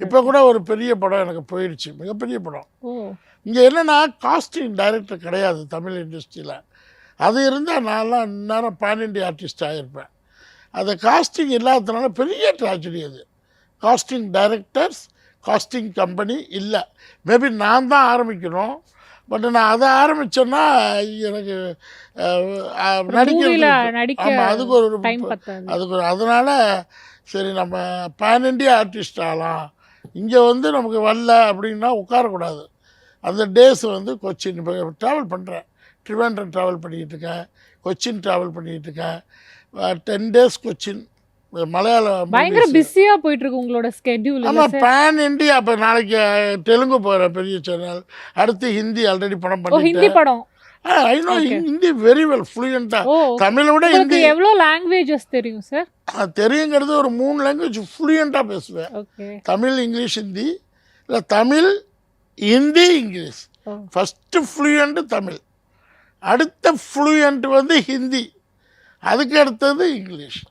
இப்போ கூட ஒரு பெரிய படம் எனக்கு போயிடுச்சு, மிகப்பெரிய படம். இங்கே என்னென்னா காஸ்டிங் டைரக்டர் கிடையாது தமிழ் இண்டஸ்ட்ரியில். அது இருந்தால் நான்லாம் இந்நேரம் பேன் இண்டியா ஆர்டிஸ்ட் ஆகியிருப்பேன். அது காஸ்டிங் இல்லாததுனால பெரிய ட்ராஜடி அது. காஸ்டிங் டைரக்டர்ஸ், காஸ்டிங் கம்பெனி இல்லை. மேபி நான் தான் ஆரம்பிக்கணும். பட் நான் அதை ஆரம்பித்தேன்னா எனக்கு நடிக்கிறது ஆமாம், அதுக்கு ஒரு அதனால் சரி நம்ம பேன் இண்டியா ஆர்டிஸ்ட் ஆகலாம். இங்கே வந்து நமக்கு வரல அப்படின்னா உட்காரக்கூடாது. அந்த டேஸ் வந்து கொச்சின் இப்போ ட்ராவல் பண்ணுறேன். ட்ரிவாண்ட்ரம் ட்ராவல் பண்ணிகிட்ருக்கேன், கொச்சின் ட்ராவல் பண்ணிகிட்ருக்கேன். 10 days கொச்சின். மலையாளம் பயங்கர பிஸியாக போயிட்டுருக்கு உங்களோட ஸ்கெட்யூல். ஆமாம், பேன் இண்டியா. இப்போ நாளைக்கு தெலுங்கு போகிறேன், பெரிய சேனல். அடுத்து ஹிந்தி ஆல்ரெடி படம் ஹிந்தி பண்ணிட்டேன். படம். I know Hindi very well, ஃப்ளூயண்ட்டாக. தமிழை விட ஹிந்தி. எவ்வளோ லாங்குவேஜஸ் தெரியும் சார்? தெரியுங்கிறது ஒரு 3 லாங்குவேஜ் ஃப்ளூயண்ட்டாக பேசுவேன். தமிழ், இங்கிலீஷ், ஹிந்தி. இல்லை தமிழ், ஹிந்தி, இங்கிலீஷ். ஃபஸ்ட்டு ஃப்ளூயண்ட்டு தமிழ், அடுத்த ஃப்ளூயண்ட் வந்து ஹிந்தி, அதுக்கு அடுத்தது இங்கிலீஷ்.